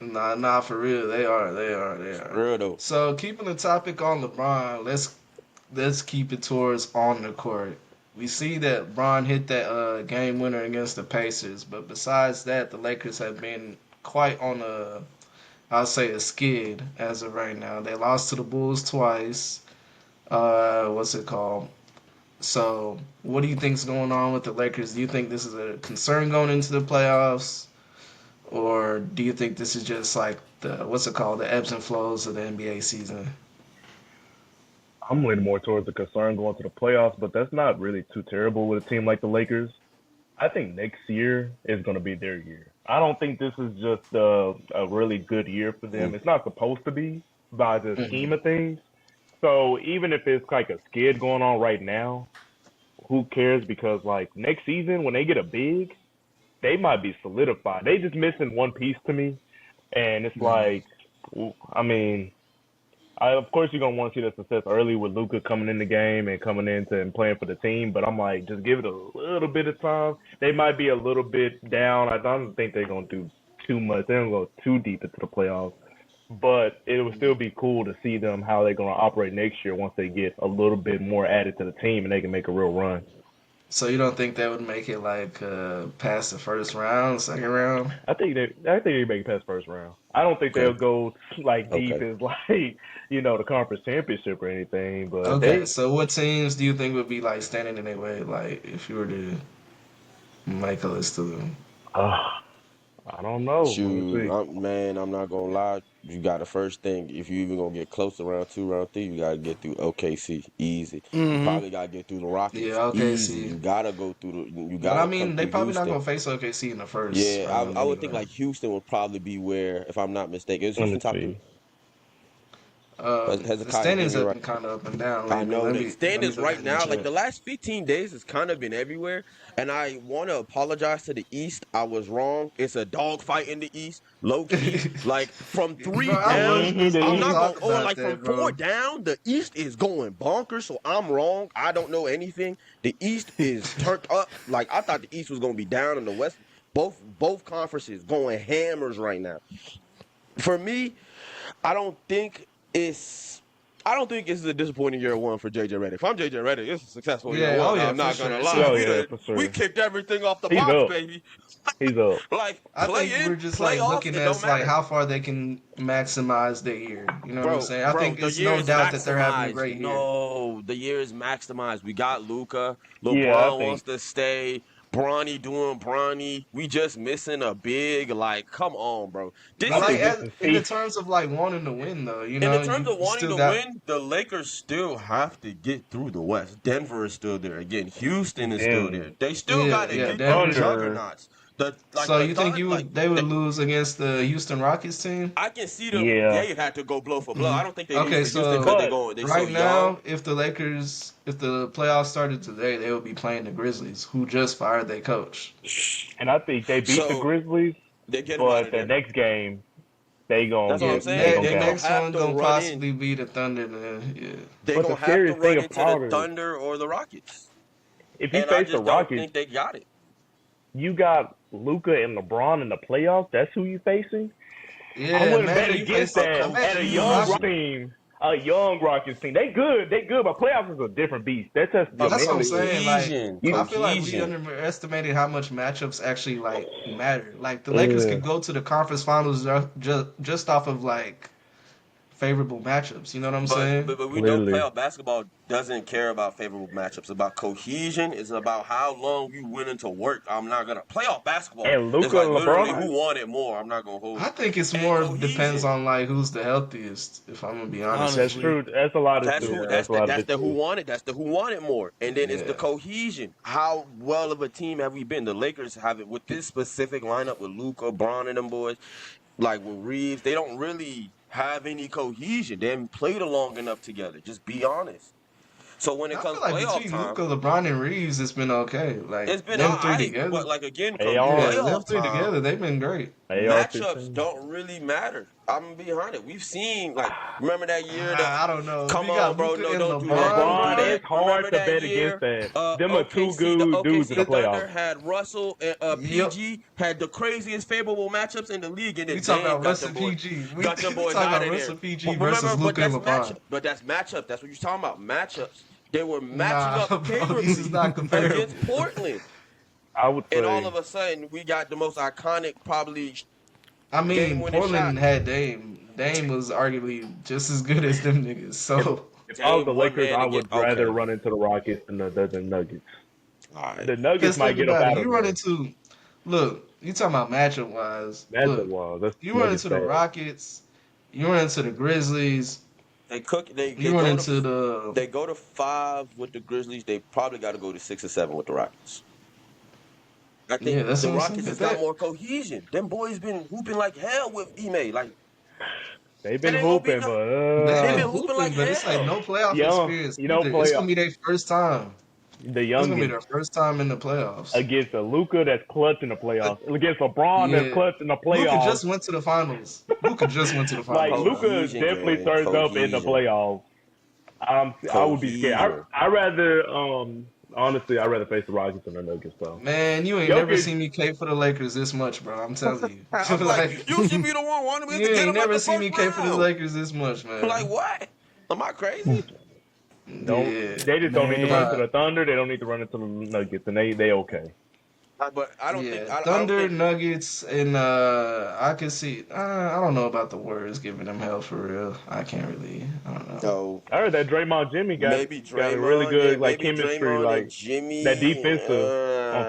Nah, for real. They are. They are. They For are. real though. So keeping the topic on LeBron, let's keep it towards on the court. We see that Bron hit that game winner against the Pacers, but besides that, the Lakers have been quite on a, I'll say, a skid as of right now. They lost to the Bulls twice. What's it called? So, what do you think's going on with the Lakers? Do you think this is a concern going into the playoffs, or do you think this is just like the what's it called, the ebbs and flows of the NBA season? I'm leaning more towards the concern going to the playoffs, but that's not really too terrible with a team like the Lakers. I think next year is going to be their year. I don't think this is just a really good year for them. It's not supposed to be by the scheme Mm-hmm. of things. So even if it's like a skid going on right now, who cares? Because like next season when they get a big, they might be solidified. They just missing one piece to me, and it's Mm-hmm. like, I mean, of course you're gonna want to see the success early with Luca coming in the game and coming into and playing for the team. But I'm like, just give it a little bit of time. They might be a little bit down. I don't think they're gonna do too much. They don't go too deep into the playoffs. But it would still be cool to see them how they're gonna operate next year once they get a little bit more added to the team and they can make a real run. So you don't think that would make it like past the first round, second round? I think they make it past first round. I don't think they'll Okay. go like deep Okay. as like the conference championship or anything. But Okay, they so what teams do you think would be like standing in their way, like if you were to make a list of them? uh, I don't know. Let me Shoot, see. man, I'm not gonna lie. You got the first thing. If you even gonna get close to round two, round three, you gotta get through OKC easy. You Mm-hmm. probably gotta get through the Rockets Yeah, easy. OKC. You gotta go through the. You But I gotta come mean, they through probably not Houston. gonna face OKC in the first Yeah, round I would think anyway. like Houston would probably be where, if I'm not mistaken, is Let Houston me top three? see. The Hezekiah, give standings me a have right. been kind of up and down I lately. know Let they me let me standings go right ahead and now, like check. the last 15 days, has kind of been everywhere. And I want to apologize to the East. I was wrong. It's a dogfight in the East, low key. Like from Bro, three I was down, Mm-hmm. just I'm gonna The not East. going, talk or about like from that, four bro. down, the East is going bonkers. So I'm wrong. I don't know anything. The East is turned up. Like I thought the East was going to be down, and the West, both conferences going hammers right now. For me, I don't think it's I don't think this is a disappointing year one for JJ Redick. If I'm JJ Redick, it's a successful year Yeah, one. oh Now, yeah, I'm for not gonna sure. lie. Oh So yeah, for We sure. kicked everything off the He's box, up. baby. He's up. Like I think play we're in, just like playoffs, looking it don't at like matter. how far they can maximize their year. You know what I'm saying? I Bro, think the it's year no is doubt that they're having a maximized. great year. No, the year is maximized. We got Luca. Yeah, I LeBron wants think. to stay. Bronny doing Bronny. We just missing a big, like, come on, bro. But I This like think is this as is in the safe. terms of like wanting to win though, in the you terms of wanting still to got win, the Lakers still have to get through the West. Denver is still there. Again, Houston is still there. Then They still yeah, got to yeah, the get through Denver. Thunder. juggernauts. The like So the you think thought like they would they, lose against the Houston Rockets team? I can see them. Yeah, They had to go blow for blow. Hmm. I don't think they lose Okay, to Houston because so they but go they so right young. now, if the playoffs started today, they would be playing the Grizzlies, who just fired their coach. and I think they beat the So Grizzlies. they get them out But of the there. next game they gon' That's what Yeah, I'm get they saying. gonna the They're gonna count. next have one to gonna run in. possibly be the Thunder. Then, yeah. They're But the gonna have to scariest run thing into the about it is Thunder or the Rockets, if you and I face the just don't Rockets, think they got it. you got Luca and LeBron in the playoffs. That's who you facing. I Yeah, wouldn't bet imagine you against face, A that at a imagine you young Rockets. cohesion. team. A young Rockets team. They good. They good. But playoffs is a different beast. That tests your A That's what I'm mental. saying. Like, cohesion, You, I feel like we cohesion. underestimated how much matchups actually like matter. Like the Lakers uh, could go to the conference finals just off of like favorable matchups. You know what I'm saying? But we know literally. playoff basketball doesn't care about favorable matchups. It's about cohesion. It's about how long you willing to work. I'm not gonna playoff basketball. And It's Luca like and literally LeBron. who wanted more. I'm not gonna hold I you. think it's And more depends cohesion. on like who's the healthiest. If I'm gonna be honest with That's you. Honestly, true. That's a lot of That's true. who. Yeah, That's a lot of That's it the who too. wanted. That's the who wanted more. And then it's the yeah. cohesion. How well of a team have we been? The Lakers have it with this specific lineup with Luca, Braun, and them boys. Like with Reeves, they don't really have any cohesion. They haven't played long enough together. Just be honest. So when it I comes feel like playoff between time, Luca, LeBron, and Reeves, it's been okay. Like it's been them three alright. together. But like again, They come are. Yeah, them playoff three time, together, they've been great. matchups AR-15. don't really matter. I'm gonna be honest. We've seen remember that year I don't know. If come you on, got bro. Luca No, and don't do that. Don't do LeBron, LeBron, bro. that. it's hard Remember to that bet against year? that. Them are two OKC, the good dudes in the OKC Thunder playoffs. had Russell and Yep. PG had the craziest favorable matchups in the league, and We then talking Dame about got Russ them and boys, PG. We got them boys talking out about of Russ there. and PG But versus remember, Luca and that's LeBron. matchup. But that's matchup. That's what you're talking about. Matchups. They were matching Nah, up bro, this is favorably not against comparable. Portland, I would and all say of a sudden we got the most iconic, probably I game mean, winning shot. Portland had Dame. Dame was arguably just as good as them niggas. if So if I was Dame the one Lakers, man I again. would rather Okay, run into the Rockets than the Nuggets. all right. The Nuggets because might think get up about it, out of you run there. into look. You talking about matchup wise? That's a Look, wall. That's you run Nuggets into the bad. Rockets. You run into the Grizzlies. They cook. They You run go to into the they go to 5 with the Grizzlies. They probably got to go to 6 or 7 with the Rockets. I think yeah. That's the what I'm saying. Rockets has got more cohesion. Them boys been hooping like hell with Ime. Like They've it been ain't gonna be hooping, no. but they've They been been hooping like hooping, but it's like hell. no playoff experience you don't either. It's play gonna be their first time. the It's gonna be youngins their first time in the playoffs. against a Luca that's clutch in the Uh, playoffs, against LeBron that's yeah, clutch in the Luca playoffs. just went to the finals. Luca just went to the Like finals, bro. Luca Cohesion, definitely gang. turns up in the Cohesion. playoffs. I would be scared. Cohesion. I rather honestly I'd rather face the Rockets than the Nuggets though. Man, you ain't never Jokic, seen me cape for the Lakers this much, bro. I'm telling you. I'm like, Like, you should be the one wanting me you to get ain't them out never the seen first me cape for the round. Lakers this much, I'm like, man. what? Am I crazy? Yeah, they just don't need to run nah. into the Thunder. They don't need to run into the Nuggets, and they okay. But I don't think Yeah, I don't Thunder, think Nuggets, and I can see. I don't know about the Warriors giving them hell for real. I can't really. I don't know. no. I heard that Draymond Jimmy got Maybe got a really Draymond, yeah, good like maybe chemistry, Draymond and like that Jimmy. defensive.